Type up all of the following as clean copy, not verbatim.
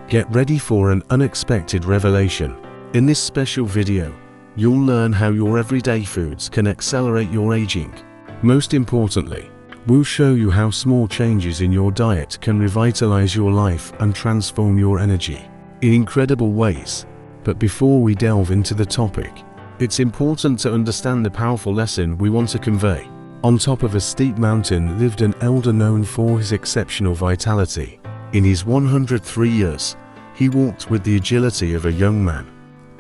Get ready for an unexpected revelation. In this special video, you'll learn how your everyday foods can accelerate your aging. Most importantly, we'll show you how small changes in your diet can revitalize your life and transform your energy in incredible ways. But before we delve into the topic, it's important to understand the powerful lesson we want to convey. On top of a steep mountain lived an elder known for his exceptional vitality. In his 103 years, he walked with the agility of a young man,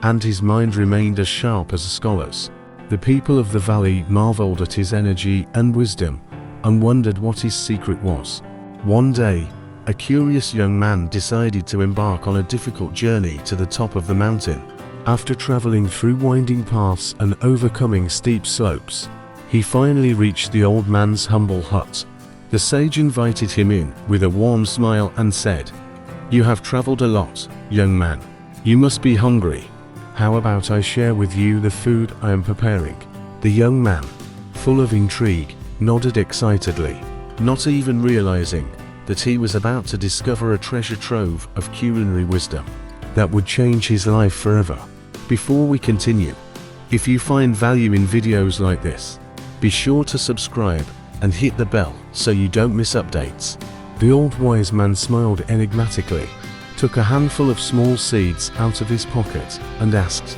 and his mind remained as sharp as a scholar's. The people of the valley marveled at his energy and wisdom, and wondered what his secret was. One day, a curious young man decided to embark on a difficult journey to the top of the mountain. After traveling through winding paths and overcoming steep slopes, he finally reached the old man's humble hut. The sage invited him in with a warm smile and said, "You have traveled a lot, young man. You must be hungry. How about I share with you the food I am preparing?" The young man, full of intrigue, nodded excitedly, not even realizing that he was about to discover a treasure trove of culinary wisdom that would change his life forever. Before we continue, if you find value in videos like this, be sure to subscribe and hit the bell so you don't miss updates. The old wise man smiled enigmatically, took a handful of small seeds out of his pocket, and asked,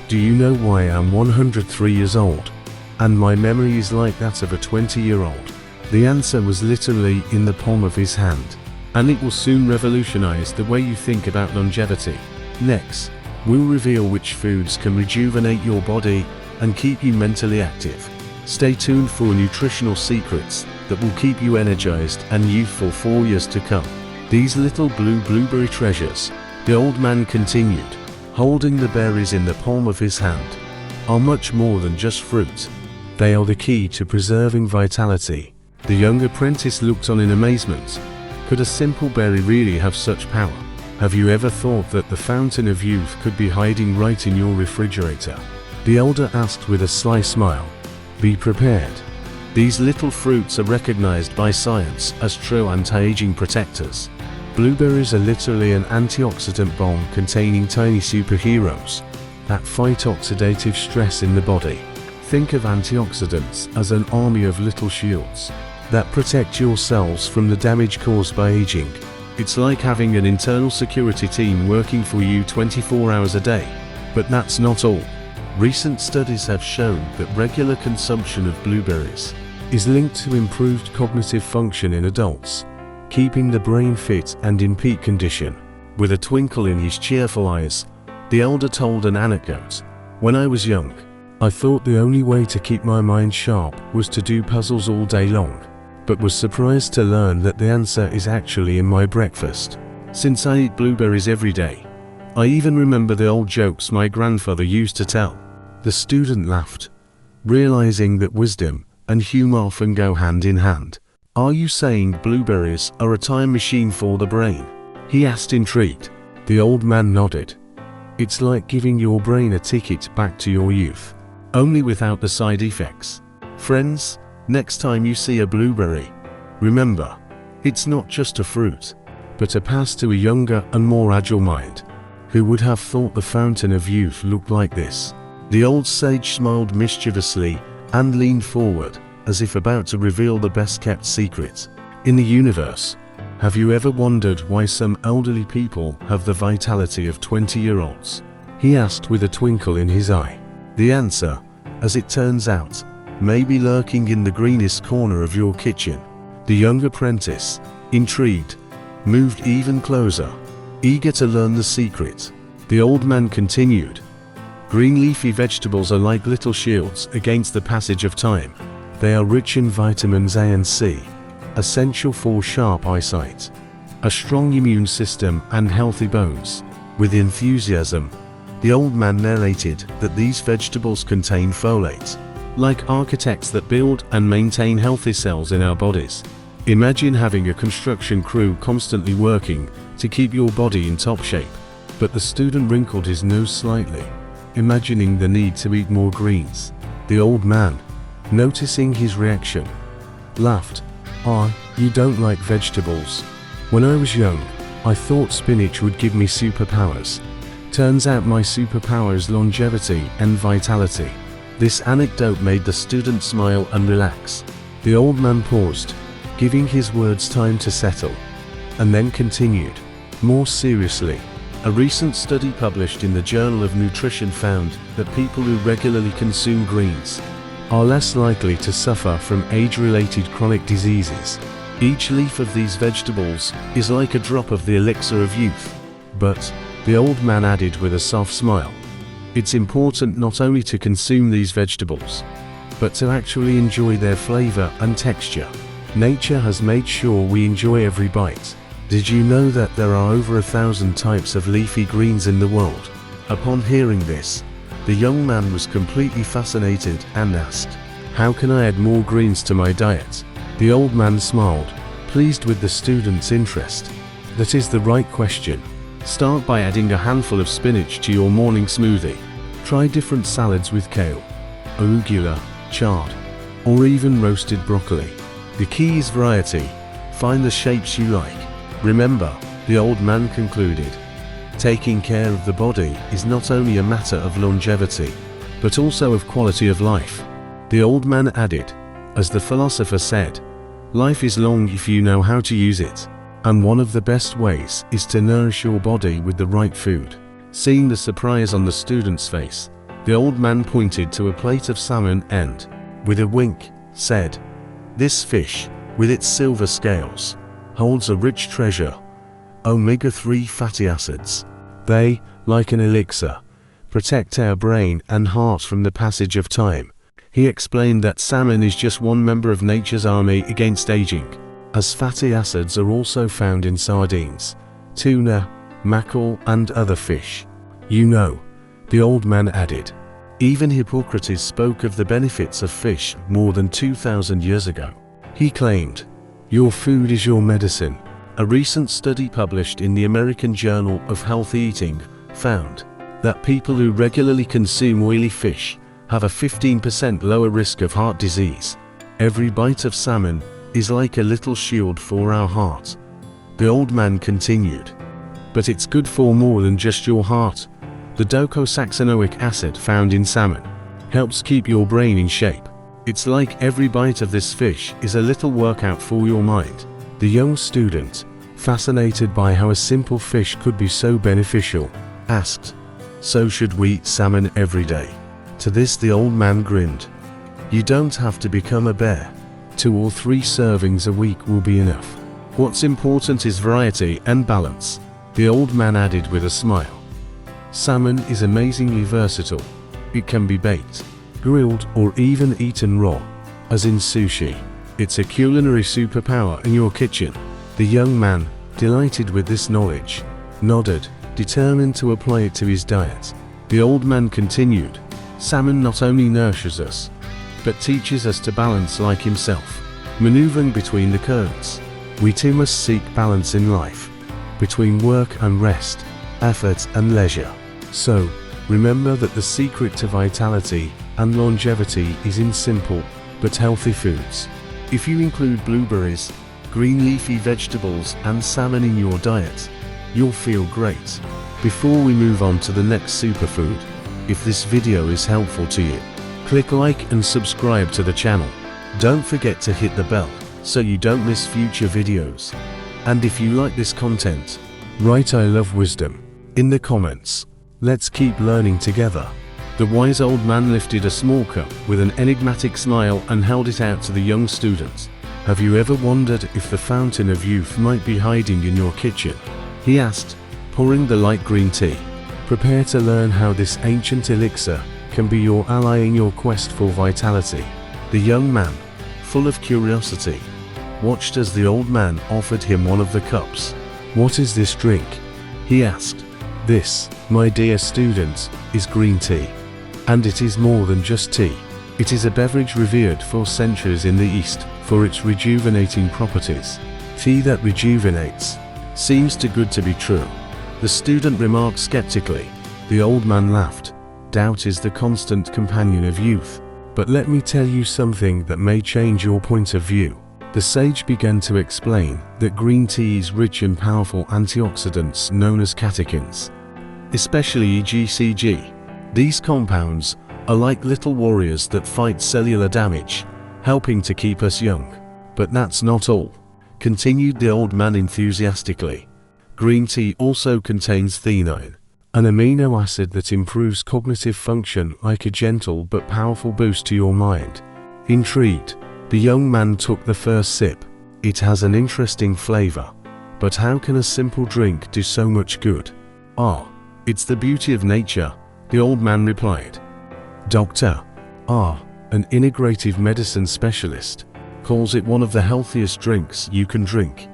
"Do you know why I'm 103 years old, and my memory is like that of a 20-year-old? The answer was literally in the palm of his hand, and it will soon revolutionize the way you think about longevity. Next, we'll reveal which foods can rejuvenate your body and keep you mentally active. Stay tuned for nutritional secrets that will keep you energized and youthful for years to come. These little blueberry treasures," the old man continued, holding the berries in the palm of his hand, "are much more than just fruit. They are the key to preserving vitality." The young apprentice looked on in amazement. Could a simple berry really have such power? Have you ever thought that the fountain of youth could be hiding right in your refrigerator? The elder asked with a sly smile. Be prepared. These little fruits are recognized by science as true anti-aging protectors. Blueberries are literally an antioxidant bomb containing tiny superheroes that fight oxidative stress in the body. Think of antioxidants as an army of little shields that protect your cells from the damage caused by aging. It's like having an internal security team working for you 24 hours a day. But that's not all. Recent studies have shown that regular consumption of blueberries is linked to improved cognitive function in adults, keeping the brain fit and in peak condition. With a twinkle in his cheerful eyes, the elder told an anecdote. "When I was young, I thought the only way to keep my mind sharp was to do puzzles all day long, but was surprised to learn that the answer is actually in my breakfast. Since I eat blueberries every day, I even remember the old jokes my grandfather used to tell." The student laughed, realizing that wisdom and humor often go hand in hand. "Are you saying blueberries are a time machine for the brain?" he asked, intrigued. The old man nodded. "It's like giving your brain a ticket back to your youth, only without the side effects." Friends, next time you see a blueberry, remember, it's not just a fruit, but a pass to a younger and more agile mind. Who would have thought the fountain of youth looked like this? The old sage smiled mischievously and leaned forward, as if about to reveal the best-kept secret in the universe. Have you ever wondered why some elderly people have the vitality of 20-year-olds? He asked with a twinkle in his eye. The answer, as it turns out, may be lurking in the greenest corner of your kitchen. The young apprentice, intrigued, moved even closer, eager to learn the secret. The old man continued, "Green leafy vegetables are like little shields against the passage of time. They are rich in vitamins A and C, essential for sharp eyesight, a strong immune system, and healthy bones." With enthusiasm, the old man narrated that these vegetables contain folate, like architects that build and maintain healthy cells in our bodies. Imagine having a construction crew constantly working to keep your body in top shape. But the student wrinkled his nose slightly, imagining the need to eat more greens. The old man, noticing his reaction, laughed. "Ah, you don't like vegetables. When I was young, I thought spinach would give me superpowers. Turns out my superpower is longevity and vitality." This anecdote made the student smile and relax. The old man paused, giving his words time to settle, and then continued, more seriously. "A recent study published in the Journal of Nutrition found that people who regularly consume greens are less likely to suffer from age-related chronic diseases. Each leaf of these vegetables is like a drop of the elixir of youth." But, the old man added with a soft smile, "It's important not only to consume these vegetables, but to actually enjoy their flavor and texture. Nature has made sure we enjoy every bite. Did you know that there are over 1,000 types of leafy greens in the world?" Upon hearing this, the young man was completely fascinated and asked, "How can I add more greens to my diet?" The old man smiled, pleased with the student's interest. "That is the right question. Start by adding a handful of spinach to your morning smoothie. Try different salads with kale, arugula, chard, or even roasted broccoli. The key is variety. Find the shapes you like." "Remember," the old man concluded, "taking care of the body is not only a matter of longevity, but also of quality of life." The old man added, "As the philosopher said, life is long if you know how to use it. And one of the best ways is to nourish your body with the right food." Seeing the surprise on the student's face, the old man pointed to a plate of salmon and, with a wink, said, "This fish, with its silver scales, holds a rich treasure, omega-3 fatty acids. They, like an elixir, protect our brain and heart from the passage of time." He explained that salmon is just one member of nature's army against aging, as fatty acids are also found in sardines, tuna, mackerel, and other fish. "You know," the old man added, "even Hippocrates spoke of the benefits of fish more than 2,000 years ago. He claimed, 'Your food is your medicine.'" A recent study published in the American Journal of Healthy Eating found that people who regularly consume oily fish have a 15% lower risk of heart disease. Every bite of salmon is like a little shield for our heart. The old man continued, "But it's good for more than just your heart. The docosahexaenoic acid found in salmon helps keep your brain in shape. It's like every bite of this fish is a little workout for your mind." The young student, fascinated by how a simple fish could be so beneficial, asked, "So should we eat salmon every day?" To this the old man grinned, "You don't have to become a bear. 2 or 3 servings a week will be enough. What's important is variety and balance." The old man added with a smile, "Salmon is amazingly versatile. It can be baked, grilled, or even eaten raw, as in sushi. It's a culinary superpower in your kitchen." The young man, delighted with this knowledge, nodded, determined to apply it to his diet. The old man continued, "Salmon not only nourishes us, but teaches us to balance like himself, maneuvering between the currents. We too must seek balance in life, between work and rest, effort and leisure. So, remember that the secret to vitality and longevity is in simple but healthy foods. If you include blueberries, green leafy vegetables, and salmon in your diet, you'll feel great." Before we move on to the next superfood, if this video is helpful to you, click like and subscribe to the channel. Don't forget to hit the bell so you don't miss future videos. And if you like this content, write "I love wisdom" in the comments. Let's keep learning together. The wise old man lifted a small cup with an enigmatic smile and held it out to the young student. "Have you ever wondered if the fountain of youth might be hiding in your kitchen?" he asked, pouring the light green tea. Prepare to learn how this ancient elixir can be your ally in your quest for vitality. The young man, full of curiosity, watched as the old man offered him one of the cups. "What is this drink?" he asked. "This, my dear student, is green tea. And it is more than just tea. It is a beverage revered for centuries in the East for its rejuvenating properties." Tea that rejuvenates. Seems too good to be true, the student remarked skeptically. The old man laughed. "Doubt is the constant companion of youth. But let me tell you something that may change your point of view. The sage began to explain that green tea is rich in powerful antioxidants known as catechins, especially EGCG. These compounds are like little warriors that fight cellular damage, helping to keep us young. But that's not all, continued the old man enthusiastically. Green tea also contains theanine, an amino acid that improves cognitive function like a gentle but powerful boost to your mind. Intrigued, the young man took the first sip. It has an interesting flavor, but how can a simple drink do so much good? It's the beauty of nature, the old man replied. Dr. an integrative medicine specialist, calls it one of the healthiest drinks you can drink.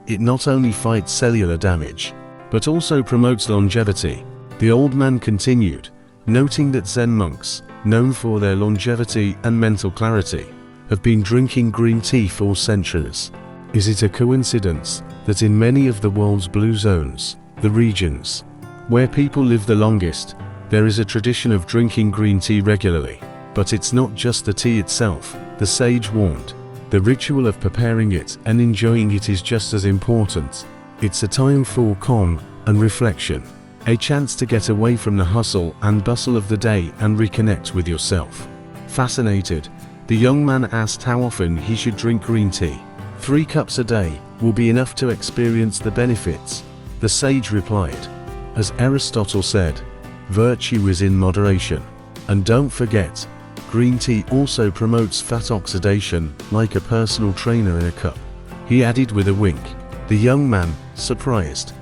It not only fights cellular damage, but also promotes longevity, the old man continued, noting that Zen monks, known for their longevity and mental clarity, have been drinking green tea for centuries. Is it a coincidence that in many of the world's blue zones, the regions where people live the longest, there is a tradition of drinking green tea regularly? But it's not just the tea itself, the sage warned. The ritual of preparing it and enjoying it is just as important. It's a time for calm and reflection, a chance to get away from the hustle and bustle of the day and reconnect with yourself. Fascinated, the young man asked how often he should drink green tea. 3 cups a day will be enough to experience the benefits, the sage replied. As Aristotle said, virtue is in moderation. And don't forget, green tea also promotes fat oxidation like a personal trainer in a cup, he added with a wink. The young man, surprised,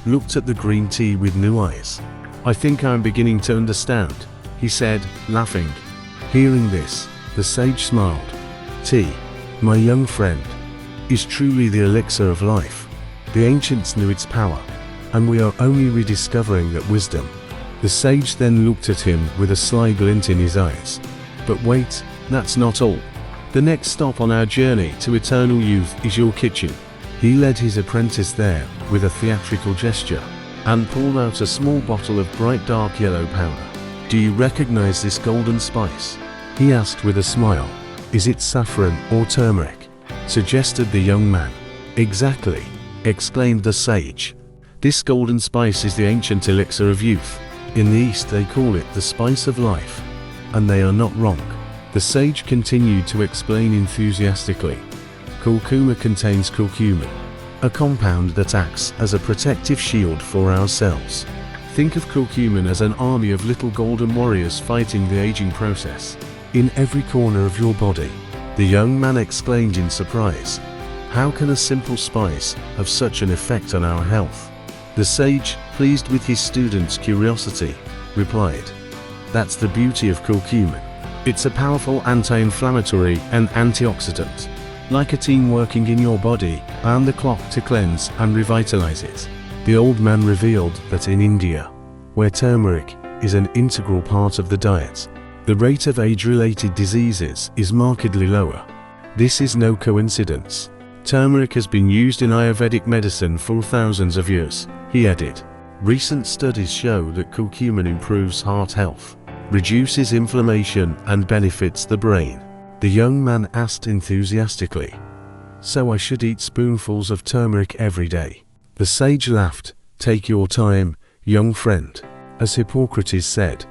looked at the green tea with new eyes. I think I'm beginning to understand, he said, laughing. Hearing this, the sage smiled. Tea, my young friend, is truly the elixir of life. The ancients knew its power, and we are only rediscovering that wisdom. The sage then looked at him with a sly glint in his eyes. But wait, that's not all. The next stop on our journey to eternal youth is your kitchen. He led his apprentice there with a theatrical gesture, and pulled out a small bottle of bright dark yellow powder. Do you recognize this golden spice? He asked with a smile. Is it saffron or turmeric? Suggested the young man. Exactly, exclaimed the sage. This golden spice is the ancient elixir of youth. In the East they call it the spice of life. And they are not wrong. The sage continued to explain enthusiastically. Curcuma contains curcumin, a compound that acts as a protective shield for our cells. Think of curcumin as an army of little golden warriors fighting the aging process. In every corner of your body, the young man exclaimed in surprise. How can a simple spice have such an effect on our health? The sage, pleased with his student's curiosity, replied. That's the beauty of curcumin. It's a powerful anti-inflammatory and antioxidant, like a team working in your body around the clock to cleanse and revitalize it. The old man revealed that in India, where turmeric is an integral part of the diet, the rate of age-related diseases is markedly lower. This is no coincidence. Turmeric has been used in Ayurvedic medicine for thousands of years, he added. Recent studies show that curcumin improves heart health, reduces inflammation and benefits the brain. The young man asked enthusiastically. So I should eat spoonfuls of turmeric every day? The sage laughed. Take your time, young friend. As Hippocrates said,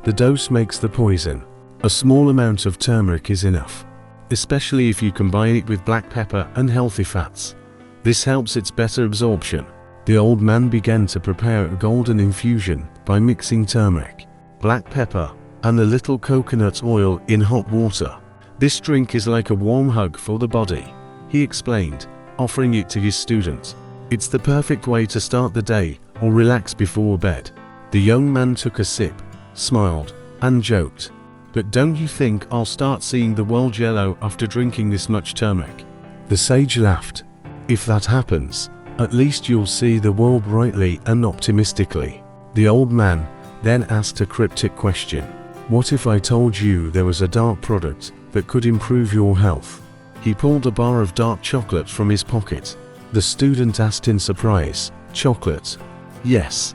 the dose makes the poison. A small amount of turmeric is enough, especially if you combine it with black pepper and healthy fats. This helps its better absorption. The old man began to prepare a golden infusion by mixing turmeric, black pepper, and a little coconut oil in hot water. This drink is like a warm hug for the body, he explained, offering it to his student. It's the perfect way to start the day or relax before bed. The young man took a sip, smiled, and joked. But don't you think I'll start seeing the world yellow after drinking this much turmeric? The sage laughed. If that happens, at least you'll see the world brightly and optimistically. The old man then asked a cryptic question. What if I told you there was a dark product that could improve your health? He pulled a bar of dark chocolate from his pocket. The student asked in surprise, chocolate? Yes,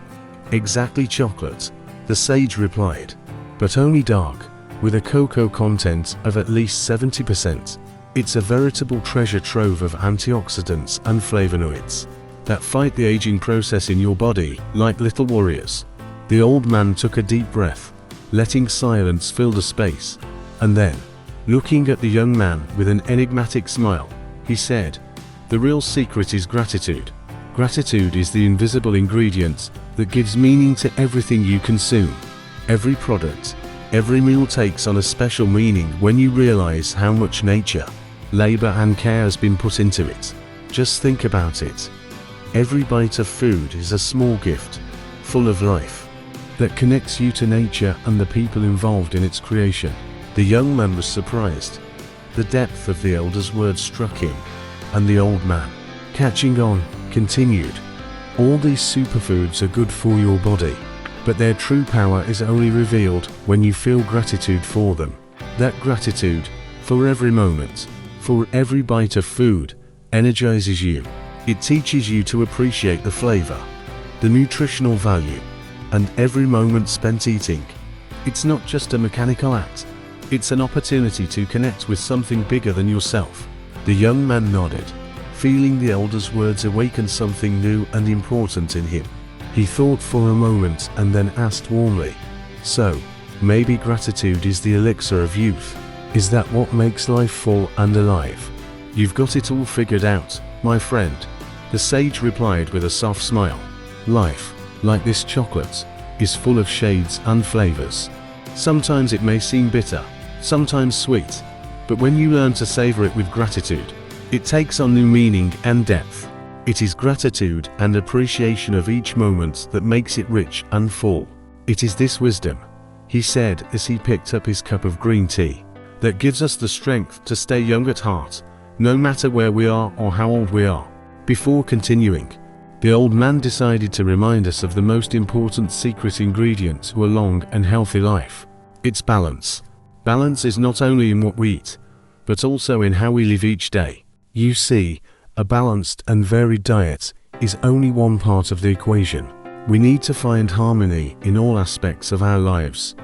exactly chocolate, the sage replied. But only dark, with a cocoa content of at least 70%. It's a veritable treasure trove of antioxidants and flavonoids that fight the aging process in your body like little warriors. The old man took a deep breath, letting silence fill the space, and then, looking at the young man with an enigmatic smile, he said, "The real secret is gratitude. Gratitude is the invisible ingredient that gives meaning to everything you consume. Every product, every meal takes on a special meaning when you realize how much nature, labor and care has been put into it. Just think about it. Every bite of food is a small gift, full of life, that connects you to nature and the people involved in its creation." The young man was surprised. The depth of the elder's words struck him, and the old man, catching on, continued, "All these superfoods are good for your body, but their true power is only revealed when you feel gratitude for them. That gratitude, for every moment, for every bite of food, energizes you. It teaches you to appreciate the flavor, the nutritional value, and every moment spent eating. It's not just a mechanical act. It's an opportunity to connect with something bigger than yourself." The young man nodded, feeling the elder's words awaken something new and important in him. He thought for a moment and then asked warmly, "So, maybe gratitude is the elixir of youth? Is that what makes life full and alive?" "You've got it all figured out, my friend," the sage replied with a soft smile. "Life, like this chocolate, is full of shades and flavors. Sometimes it may seem bitter, sometimes sweet, but when you learn to savor it with gratitude, it takes on new meaning and depth. It is gratitude and appreciation of each moment that makes it rich and full. It is this wisdom," he said as he picked up his cup of green tea, "that gives us the strength to stay young at heart, no matter where we are or how old we are." Before continuing, the old man decided to remind us of the most important secret ingredient to a long and healthy life. It's balance. Balance is not only in what we eat, but also in how we live each day. You see, a balanced and varied diet is only one part of the equation. We need to find harmony in all aspects of our lives,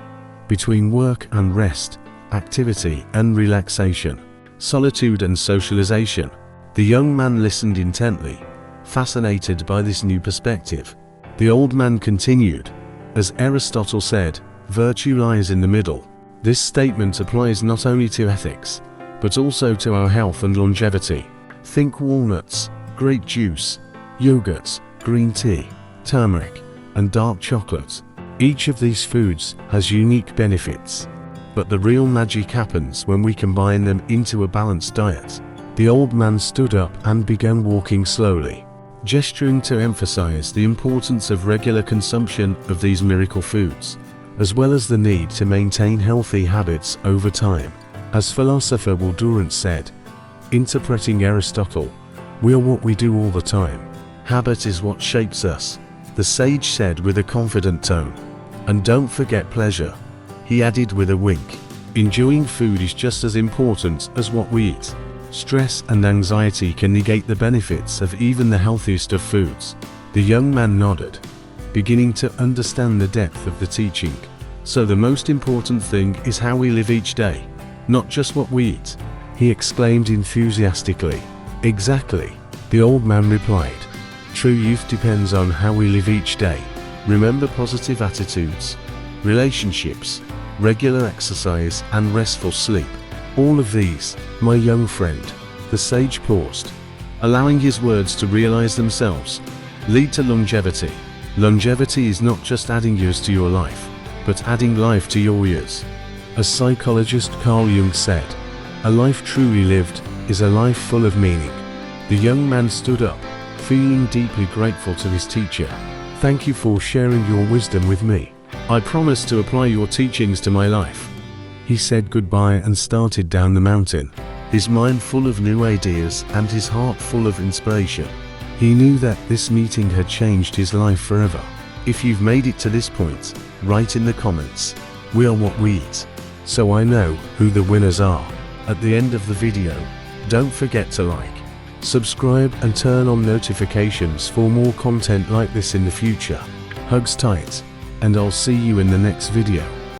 between work and rest, activity and relaxation, solitude and socialization. The young man listened intently, fascinated by this new perspective. The old man continued, "As Aristotle said, virtue lies in the middle. This statement applies not only to ethics, but also to our health and longevity. Think walnuts, grape juice, yogurt, green tea, turmeric, and dark chocolate. Each of these foods has unique benefits, but the real magic happens when we combine them into a balanced diet." The old man stood up and began walking slowly, gesturing to emphasize the importance of regular consumption of these miracle foods, as well as the need to maintain healthy habits over time. As philosopher Will Durant said, interpreting Aristotle, "We are what we do all the time. Habit is what shapes us," the sage said with a confident tone. "And don't forget pleasure," he added with a wink. "Enjoying food is just as important as what we eat. Stress and anxiety can negate the benefits of even the healthiest of foods." The young man nodded, beginning to understand the depth of the teaching. "So the most important thing is how we live each day, not just what we eat," he exclaimed enthusiastically. "Exactly," the old man replied. "True youth depends on how we live each day. Remember positive attitudes, relationships, regular exercise and restful sleep. All of these, my young friend," the sage paused, allowing his words to realize themselves, "lead to longevity. Longevity is not just adding years to your life, but adding life to your years. As psychologist Carl Jung said, a life truly lived is a life full of meaning." The young man stood up, feeling deeply grateful to his teacher. "Thank you for sharing your wisdom with me. I promise to apply your teachings to my life." He said goodbye and started down the mountain, his mind full of new ideas and his heart full of inspiration. He knew that this meeting had changed his life forever. If you've made it to this point, write in the comments, "We are what we eat," so I know who the winners are. At the end of the video, don't forget to like, subscribe and turn on notifications for more content like this in the future. Hugs tight, and I'll see you in the next video.